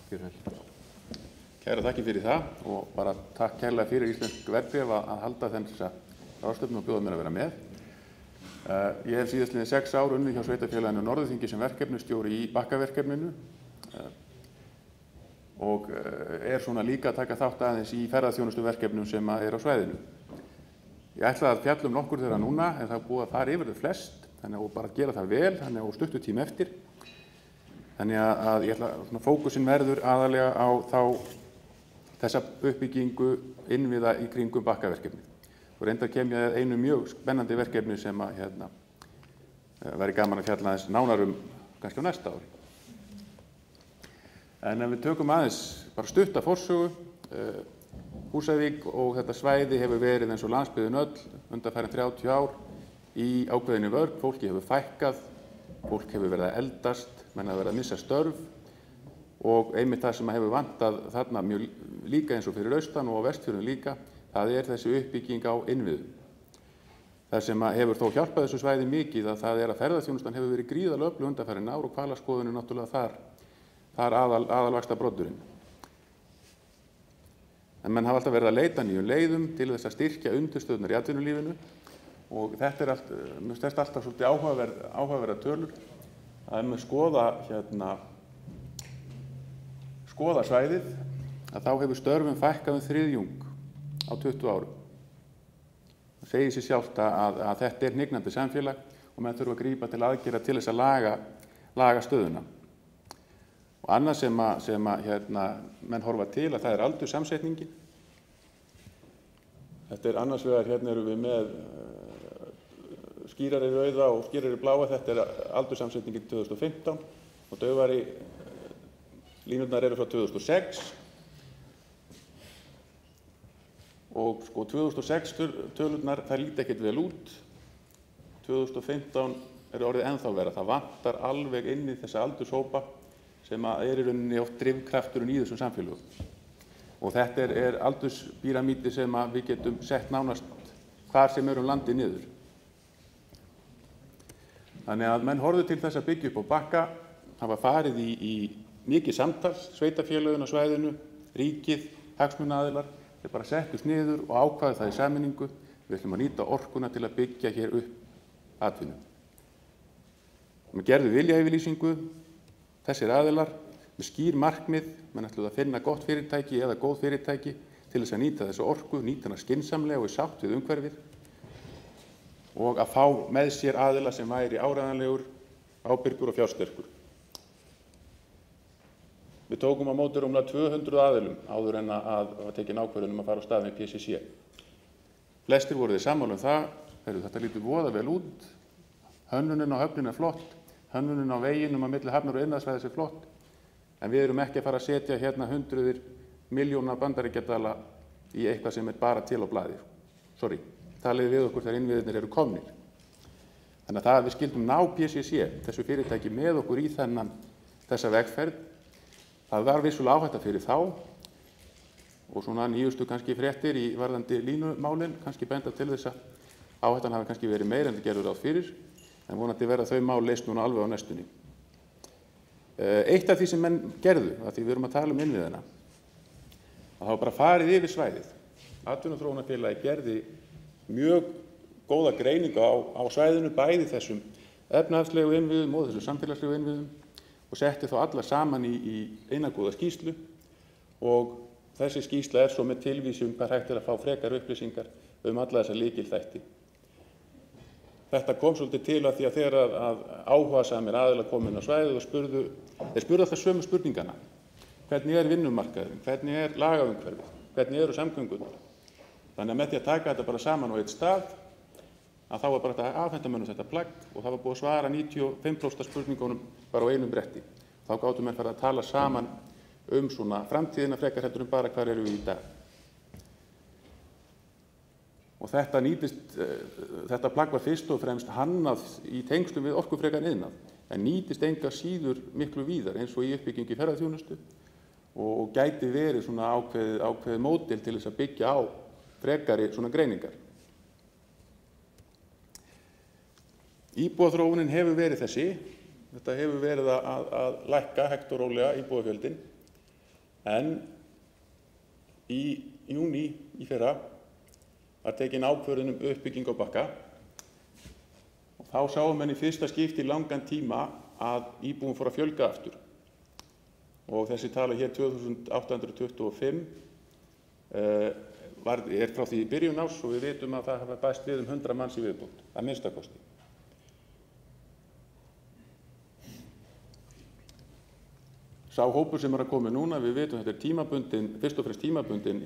Kæra þakki fyrir það og bara takk kærlega fyrir Íslensk verðbréf að halda þessa ráðstefnu og bjóða mér að vera með. Ég hef síðastliðin 6 ár unnið hjá Sveitarfélaginu Norðurþingi sem verkefnisstjóri í Bakkaverkefninu og svona líka að taka þátt aðeins í ferðaþjónustuverkefnum sem er á svæðinu. Ég ætla að fjalla nokkur þeirra núna en það er búið að fara yfir þau flest, þannig að bara gera það vel, þannig að stuttu tíma eftir. Þannig að ég ætla að fókusinn verður aðalega á þessa uppbyggingu innviða í kringum Bakkaverkefni. Og reyndar kem ég að einu mjög spennandi verkefni sem væri gaman að fjalla aðeins nánar kannski á næsta ári. En ef við tökum aðeins bara stutta forsögu, Húsavík og þetta svæði hefur verið eins og landsbyggðin öll undanfarin 30 ár í ákveðinni vörn, fólki hefur fækkað, fólk hefur verið að eldast, menn hafa verið að missa störf og einmitt það sem hefur vantað þarna mjög líka eins og fyrir austan og á Vestfjörðum líka, það er þessi uppbygging á innviðum. Það sem hefur þó hjálpað þessu svæði mikið að það er að ferðaþjónustan hefur verið gríðarlega öflug undanfarin ár og hvalaskoðun er náttúrulega þar aðalvaxta broddurinn. En menn hafa alltaf verið að leita nýjum leiðum til þess að styrkja undirstöðurnar í atvinnulífinu og þetta er alltaf svolítið áhugaverða tölur. Það er með skoða svæðið að þá hefur störfum fækkað þriðjung á 20 árum. Það segir sér sjálft að þetta er hnignandi samfélag og menn þurfa að grípa til aðgerða til þess að laga stöðuna. Og annað sem menn horfa til að það er aldurssamsetningin. Þetta er annars vegar, erum við með skýrari rauða og skýrari bláa, þetta er aldurssamsetningin 2015 og daufari línurnar eru frá 2006. Og 2006 tölurnar, það líti ekkert vel út. 2015 er orðið ennþá verra. Það vantar alveg inn í þessa aldurshópa sem er í rauninni oft drifkrafturinn í þessum samfélögum. Og þetta er aldurspíramídi sem við getum sett nánast hvar sem landið niður. Þannig að menn horfðu til þess að byggja upp á Bakka, hafa farið í mikið samtal, sveitarfélögin á svæðinu, ríkið, hagsmunaaðilar, þeir bara settust niður og ákváðu það í sameiningu. Við ætlum að nýta orkuna til að byggja hér upp atvinnu. Við gerðum viljayfirlýsingu, þessir aðilar, með skýr markmið, menn ætluðu að finna gott fyrirtæki eða góð fyrirtæki til þess að nýta þessu orku, nýta hana skynsamlega og í sátt við umhverfið og að fá með sér aðila sem væri áreiðanlegur, ábyrgur og fjársterkur. Við tókum á móti rúmlega 200 aðilum áður en að tekin ákvörðun að fara á stað með PCC. Flestir voru þeir sammála það, þetta lítur voða vel út, hönnunin á höfnin er flott, hönnunin á veginum á milli hafnar og iðnaðarsvæðis er flott, en við erum ekki að fara að setja hundruðir milljóna bandaríkjadala í eitthvað sem er bara til á blaði. Talið við okkur þegar innviðirnir eru komnir. Þannig að við skildum ná PCC, þessu fyrirtæki, með okkur í þessa vegferð. Það var vissulega áhætta fyrir þá og svona nýjustu kannski fréttir í varðandi línumálin, kannski benda til þess að áhættan hafi kannski verið meira en þið gerðu ráð fyrir, en vonandi verða þau mál leyst núna alveg á næstunni. Eitt af því sem menn gerðu, að því við erum að tala innviðina, að það var bara farið yfir svæðið. Atvinnuþróunarfélagið gerði mjög góða greiningu á svæðinu, bæði þessum efnahagslegu innviðum og þessum samfélagslegu innviðum og setti þá alla saman í eina góða skýrslu og þessi skýrsla er svo með tilvísum hvað hægt er að fá frekar upplýsingar alla þessa lykilþætti. Þetta kom svolítið til að því að þegar áhugasamir aðilar komu inn á svæðið og spurðu alltaf sömu spurningana. Hvernig er vinnumarkaðurinn? Hvernig er lagaumhverfið? Hvernig eru samgöngurnar? Þannig að með því að taka þetta bara saman á einn stað, að þá var bara að afhenda mönnum þetta plagg og það var búið að svara 95% spurningunum bara á einum bretti. Þá gátu menn fara að tala saman svona framtíðina frekar heldur bara hvar eru við í dag. Og þetta plagg var fyrst og fremst hannað í tengslum við orkufrekan iðnað, en nýtist enga síður miklu víðar eins og í uppbyggingu ferðaþjónustu og gæti verið svona ákveðið módel til þess að byggja á frekari svona greiningar. Íbúaþróunin hefur verið þessi, þetta hefur verið að lækka hægt og rólega íbúafjöldin En í júní í fyrra var tekin ákvörðun uppbygging á Bakka og þá sáum menn í fyrsta skipti í langan tíma að íbúum fór að fjölga aftur. Og þessi tala hér 2825 frá því í byrjun árs og við vitum að það hafa bæst við 100 manns í viðbót, að minnsta kosti. Sá hópur sem að koma núna, við vitum þetta tímabundin, fyrst og fremst tímabundin,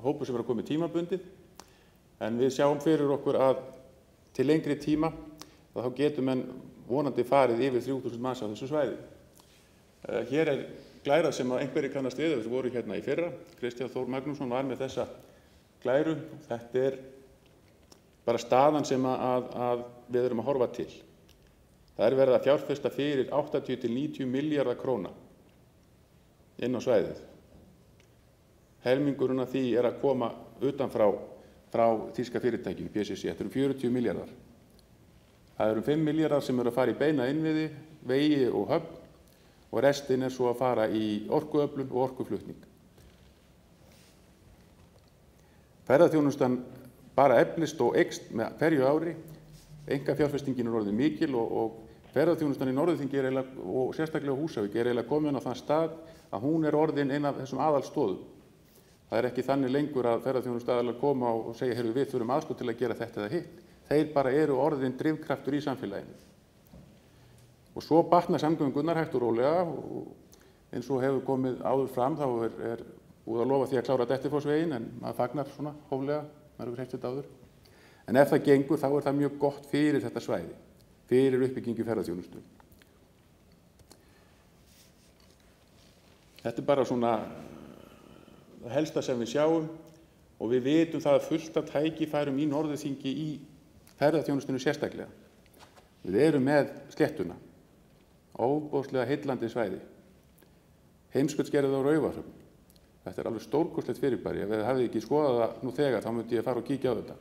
hópur sem að koma tímabundin, en við sjáum fyrir okkur að til lengri tíma þá getum menn vonandi farið yfir 3000 manns á þessu svæði. Hér glæra sem að einhverjir kannast við, þessu voru hérna í fyrra, Kristján Þór Magnússon var með þessa glæru. Þetta bara staðan sem að við erum að horfa til. Það verið að fjárfesta fyrir 80 til 90 milljarða króna inn á svæðið. Helmingurinn af því að koma utan frá þýska fyrirtækinu, PCC, þetta 40 milljarðar. Það 5 milljarðar sem að fara í beina innviði, vegi og höfn og restin svo að fara í orkuöflun og orkuflutning. Ferðaþjónustan bara eflist og eykst með hverju ári. Einkafjárfestingin orðin mikil og ferðaþjónustan í Norðurþingi og sérstaklega Húsavík eiginlega komin á þann stað að hún orðin ein af þessum aðalstoðum. Það ekki þannig lengur að ferðaþjónustaðalar koma og segja, heyrðu, við þurfum aðstoð til að gera þetta eða hitt. Þeir bara orðin drifkraftur í samfélaginu. Og svo batna samgöngunar hægt og rólega og eins og hefur komið áður fram þá búið að lofa því að klára Dettifossveginn en maður fagnar svona hóflega, maður hefur heyrt þetta áður. En ef það gengur þá það mjög gott fyrir þetta svæði, fyrir uppbyggingu ferðaþjónustu. Þetta bara svona það helsta sem við sjáum og við vitum það fullt af tækifærum í Norðurþingi í ferðaþjónustunni sérstaklega. Við erum með sléttuna, óbóðslega heillandi svæði, heimskautsgerðið á Raufarhöfn. Þetta alveg stórkostlegt fyrirbæri. Ef við hefði ekki skoðað það nú þegar þá myndi ég fara og kíkja á þetta.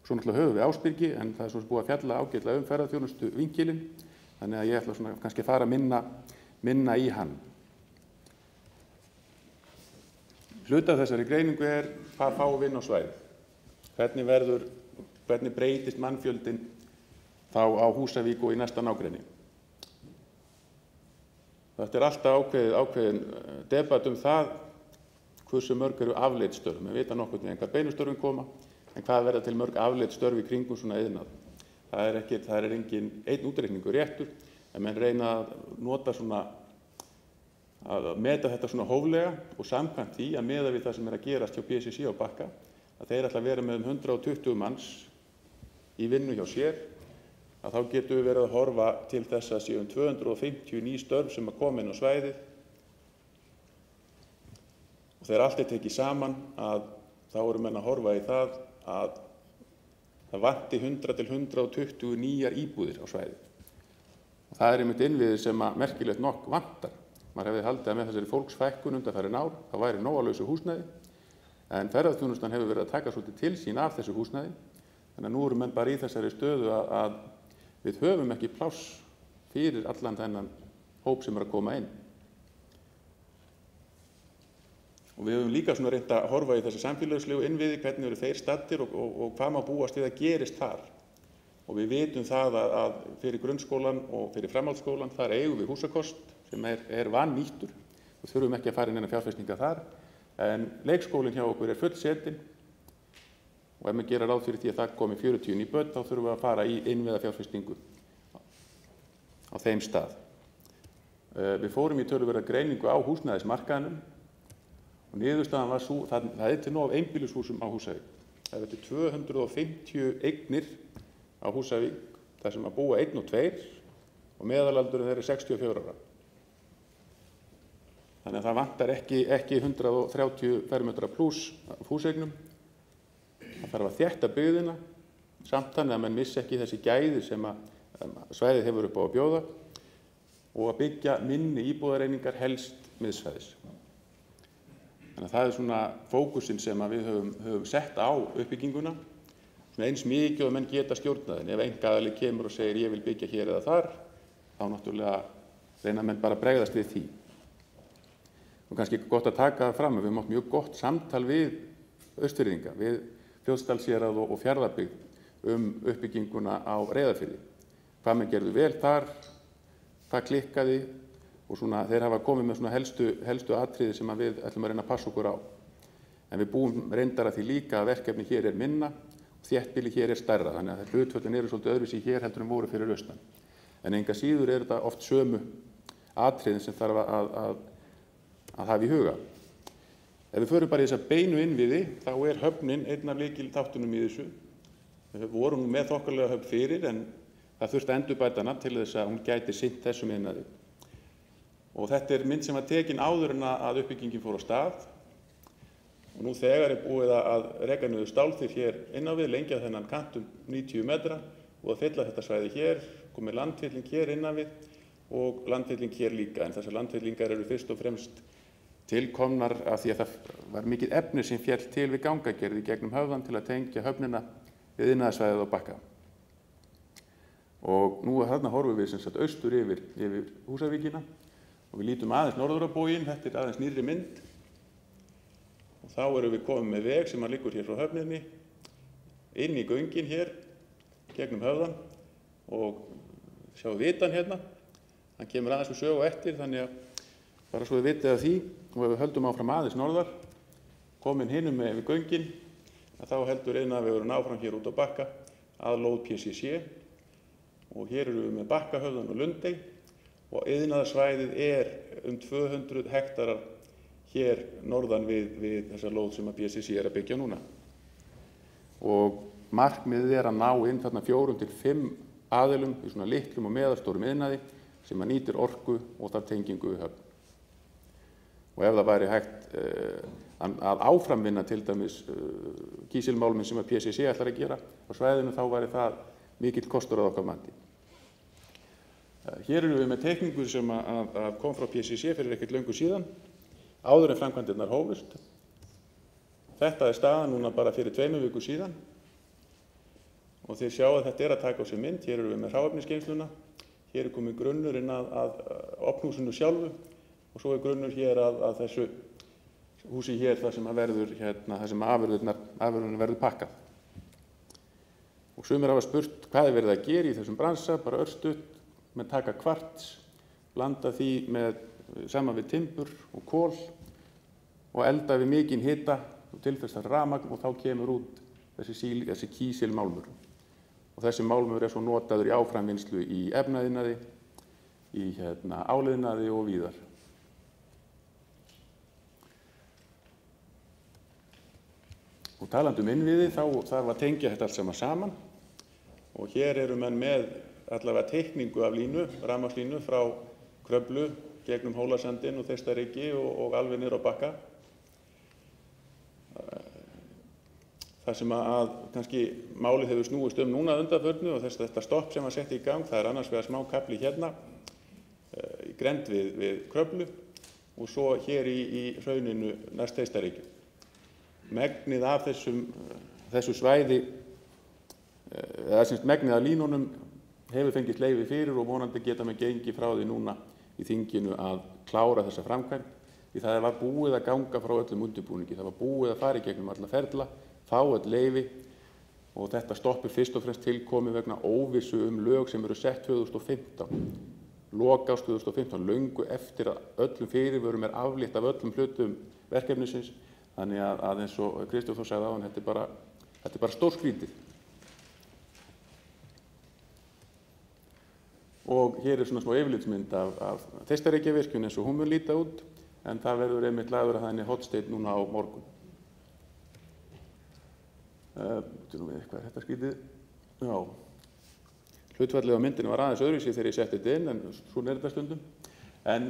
Svo náttúrulega höfum við Ásbyrgi en það svo búið að fjalla ágætlega ferðaþjónustu vinkilinn, þannig að ég ætla svona kannski að fara minna í hann. Hluti af þessari greiningu hvað fáum við inn á svæðið. Hvernig breytist mannfjöldinn þá á Húsavík og í næsta nágrenni. Þetta alltaf ákveðin debatt það hversu mörg eru afleidd störf. Við vita nokkuð hvar beinu störfin koma, en hvað verða til mörg afleidd störf í kringum svona iðnað. Það engin einn útreikningur réttur, en menn reyna að nota svona að meta þetta svona hóflega og samkvæmt því að miða við það sem að gerast hjá PCC á Bakka, að þeir ætla að vera með 120 manns í vinnu hjá sér, að þá getum við verið að horfa til þess að séum 250 ný störf sem að koma inn á svæðið og þegar allt tekið saman að þá eru menn að horfa í það að það vanti 100 til 120 nýjar íbúðir á svæðið. Og það einmitt innviðir sem að merkilegt nokk vantar. Maður hefði haldið að með þessari fólksfækkun undanfarin ár, það væri nógalausu húsnæði, en ferðaþjónustan hefur verið að taka svolítið til sín af þessu húsnæði, þannig að nú eru menn bara í þessari stöðu að við höfum ekki pláss fyrir allan þennan hóp sem að koma inn. Og við höfum líka svona reynt að horfa í þessi samfélagslegu innviði, hvernig eru þeir staddir og hvað má búast við að gerist þar. Og við vitum það að fyrir grunnskólan og fyrir framhaldsskólan þar eigum við húsakost sem vannýttur og þurfum ekki að fara inn eina fjárfestinga þar, en leikskólinn hjá okkur fullsetinn og ef maður gera ráð fyrir því að það komi 40 ný börn, þá þurfum við að fara í innviðafjárfestingu á þeim stað. Við fórum í töluverða greiningu á húsnæðismarkaðnum og niðurstaðan var svo, það til nóg af einbýlishúsum á Húsavík. Það 250 eignir á Húsavík, þar sem að búa 1 og 2 og meðalaldurinn þeirra 64 ára. Þannig að það vantar ekki 130 fermetra pluss húseignum. Það þarf að þétta byggðina samt þannig að menn missi ekki þessi gæði sem að svæðið hefur upp á að bjóða og að byggja minni íbúðareiningar helst miðsvæðis. Þannig að það svona fókusinn sem að við höfum sett á uppbygginguna, svona eins mikið og menn geta stjórnaðin. Ef einkaaðili kemur og segir ég vil byggja hér eða þar, þá náttúrulega reyna menn bara að bregðast við því. Og kannski gott að taka það fram að við höfum átt mjög gott samtal við Austfirðinga, við Fljótsdalshérað og Fjarðabyggð uppbygginguna á Reyðarfirði. Hvað menn gerðu vel þar, hvað klikkaði og svona, þeir hafa komið með svona helstu atriði sem við ætlum að reyna að passa okkur á. En við búum reyndar að því líka að verkefni hér minna og þéttbýli hér stærra, þannig að hlutföllin eru svolítið öðruvísi hér heldur en voru fyrir austan. En enga síður þetta oft sömu atriðin sem þarf að hafa í huga. Ef við förum bara í þessa beinu innviði, þá höfnin einn af lykilþáttunum í þessu. Við vorum með þokkalega höfn fyrir, en það þurfti að endurbæta hana til þess að hún gæti sinnt þessum iðnaði. Og þetta mynd sem var tekin áður en að uppbyggingin fór á stað. Og nú þegar búið að reka niður stálþýr hér inn á við, lengja þennan kant 90 metra og að fylla þetta svæði hér, komið landfylling hér innan við og landfylling hér líka. En þessar landfyllingar eru fyrst og fremst tilkomnar af því að það var mikið efni sem féll til við gangagerð í gegnum höfðan til að tengja höfnina við iðnaðarsvæðið á Bakka. Og nú þarna horfum við sem sagt austur yfir Húsavíkina og við lítum aðeins norður á bóginn, þetta aðeins nýrri mynd. Og þá erum við komið með veg sem liggur hér frá höfninni, inn í göngin hér, gegnum höfðan og sjáum vitan hérna. Hann kemur aðeins við sögu eftir, þannig að bara svo við vitið af því og ef við höldum áfram aðeins norðar, komin hinum með við göngin, að þá heldur iðnaðarvegurinn áfram hér út á Bakka að lóð PCC og hér erum við með Bakkahöfðan og Lundey og iðnaðarsvæðið 200 hektarar hér norðan við þessa lóð sem að PCC að byggja núna. Og markmiðið að ná inn þarna 4 til 5 aðilum í svona litlum og meðalstórum iðnaði sem að nýtir orku og þar tengingu við höfn. Og ef það væri hægt að áframvinna til dæmis kísilmálminn sem að PCC ætlar að gera á svæðinu, þá væri það mikill kostur að okkar mati. Hér erum við með teikningu sem kom frá PCC fyrir ekkert löngu síðan, áður en framkvæmdirnar hófust. Þetta staðan núna bara fyrir 2 vikum síðan og þið sjáu að þetta að taka á sig mynd. Hér erum við með hráefnisgeymsluna, hér komið grunnurinn að opnhúsinu sjálfu og svo grunnur hér að þessu húsi hér þar sem verður þar sem afurðirnar verður pakkað. Og sumir hafa spurt hvað verið að gera í þessum bransa, bara örstutt, með taka kvarts, blanda því saman við timbur og kol og elda við mikinn hita og tilfærstar rafmagn og þá kemur út þessi kísilmálmur. Og þessi málmur svo notaður í áframvinnslu í efnaiðnaði, í áliðnaði og víðar. Og talandi innviði, þá þarf að tengja þetta allt saman og hér eru menn með allavega teikningu af línu, rafmagnslínu frá Kröflu gegnum Hólasandinn og Þeistareykji og alveg niður á Bakka. Það sem að kannski málið hefur snúist núna undanförnu og þetta stopp sem var sett í gang, það annars vegar smá kafli hérna í grennd við Kröflu og svo hér í hrauninu næst Þeistareykju. Megnið af þessu svæði, eða sem megnið af línunum hefur fengist leyfi fyrir og vonandi geta með gengi frá því núna í þinginu að klára þessa framkvæmd. Því það var búið að ganga frá öllum undirbúningi, það var búið að fara í gegnum alla ferla, fá öll leyfi og þetta stoppur fyrst og fremst tilkomið vegna óvissu lög sem eru sett 2015. Lok árs 2015, löngu eftir að öllum fyrirvörum aflétt af öllum hlutum verkefnisins. Þannig að eins og Kristján Þór sagði áðan, þetta bara stórskrítið. Og hér svona smá yfirlitsmynd af Þeistareykjavirkjun eins og hún mun líta út, en það verður einmitt lagður að þannig hotsteinn núna á morgun. Hvað þetta skrítið? Já. Hlutfallið á myndinu var aðeins öðruvísi þegar ég setti þetta inn, en svona þetta stundum. En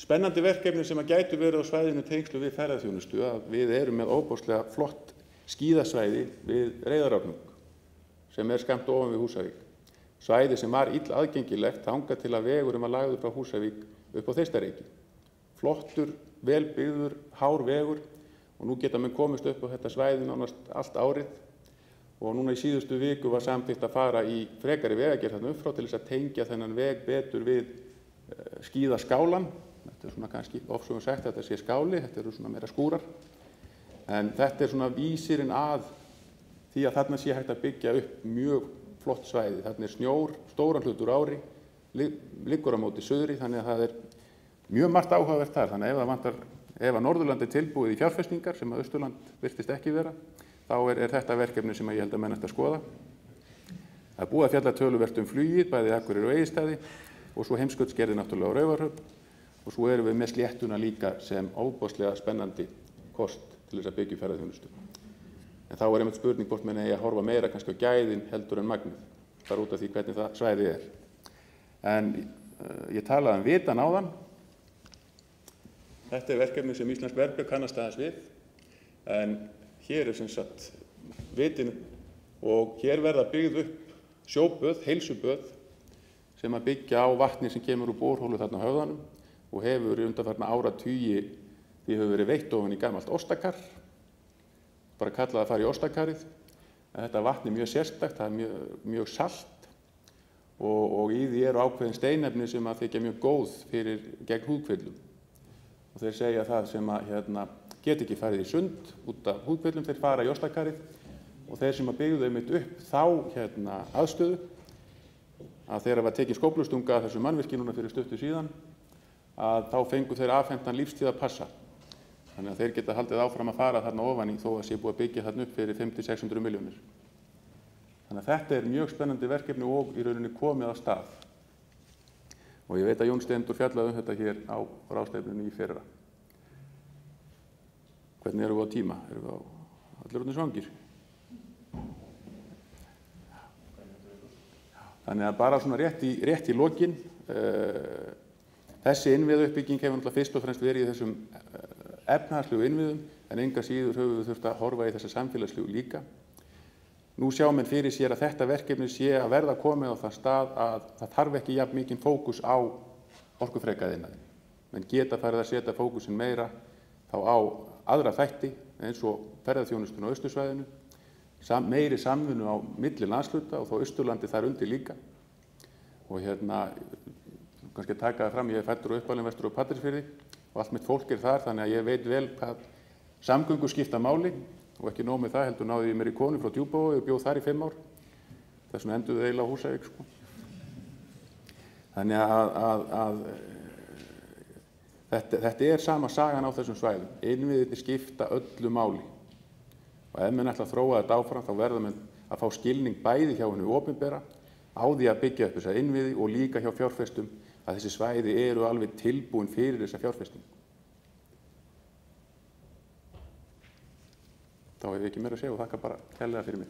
spennandi verkefni sem gætu verið á svæðinu tengslu við ferðaþjónustu, að við erum með óbáslega flott skíðasvæði við Reyðarárnung, sem skammt ofan við Húsavík. Svæði sem var illa aðgengilegt þangað til að vegurum var lagður frá Húsavík upp á Þeistareykji. Flottur, vel byggður, hár vegur og nú geta menn komist upp á þetta svæði nánast allt árið og núna í síðustu viku var samþykkt að fara í frekari vegagerð þarna upp frá til þess að tengja þennan veg betur við skíðaskálan Þetta svona kannski ofsögum sagt að þetta sé skáli, þetta eru svona meira skúrar. En þetta svona vísirinn að því að þarna sé hægt að byggja upp mjög flott svæði. Þarna snjór, stóran hlutur ári, liggur á móti suðri, þannig að það mjög margt áhugavert þar. Þannig að ef að Norðurland tilbúið í fjárfestingar sem að Austurland virtist ekki vera, þá þetta verkefni sem ég held að menn ætti að skoða. Það búið að fjalla töluvert flugið, bæði Akureyri og Egilsstaði, og svo Heimskautsgerði náttúrulega á Raufarhöfn, og svo erum við með Sléttuna líka sem ofboðslega spennandi kost til þess að byggja ferðaþjónustu. En þá einmitt spurning hvort menn eigi að horfa meira kannski á gæðin heldur en magnið, bara út af því hvernig það svæðið En ég talaði vitan áðan. Þetta verkefni sem Íslensk verðbréf kannast aðeins við, en hér sem sagt vitin og hér verða byggð upp sjóböð, heilsuböð, sem að byggja á vatni sem kemur úr borhólu þarna á Höfðanum og hefur undanfarna áratugi því hefur verið veitt ofan í gamalt ostakar, bara kallað að fara í ostakarið. Þetta vatn mjög sérstakt, það mjög salt og í því eru ákveðin steinefni sem að þykja mjög góð gegn húðkvillum. Og þeir segja það sem að get ekki farið í sund út af húðkvillum, þeir fara í ostakarið og þeir sem að byggðu einmitt upp þá aðstöðu að þegar var tekin skóflustunga af þessu mannvirki núna fyrir stuttu síðan að þá fengu þeir afhentan lífstíðarpassa. Þannig að þeir geta haldið áfram að fara þarna ofan í þó að sé búið að byggja þarna upp fyrir 500–600 milljónir. Þannig að þetta mjög spennandi verkefni og í rauninni komið á stað. Og ég veit að Jón Steindór fjallaði þetta hér á ráðstefnunni í fyrra. Hvernig erum við á tíma? Erum við allir orðnir svangir? Þannig að bara svona rétt í lokin, þessi innviðauppbygging hefur náttúrulega fyrst og fremst verið í þessum efnahagslegu innviðum, en enga síður höfum við þurft að horfa í þessa samfélagslegu líka. Nú sjá menn fyrir sér að þetta verkefni sé að verða komið á það stað að það þarf ekki jafn mikinn fókus á orkufreka iðnaði. Menn geta farið að setja fókusinn meira þá á aðra þætti eins og ferðaþjónustuna á Austursvæðinu, meiri samvinnu á milli landshluta og þó Austurlandi þar undir líka. Og kannski að taka það fram, ég fæddur á uppalinn vestur á Patreksfirði og allt mitt fólk þar, þannig að ég veit vel hvað samgöngur skipta máli og ekki nóg með það, heldur náði ég mér í konu frá Djúpavogi og bjóð þar í 5 ár. Þess vegna enduðu eiginlega á Húsavík, sko. Þannig að þetta sama sagan á þessum svæðum. Innviðirnir skipta öllu máli. Og ef menn ætla að þróa þetta áfram, þá verða menn að fá skilning bæði hjá hinu opinbera á því að byggja upp þessa innviði og líka hjá fjárfestum að þessi svæði eru alveg tilbúin fyrir þessa fjárfestingu. Þá hef ég ekki meira að segja og þakka bara kærlega fyrir mig.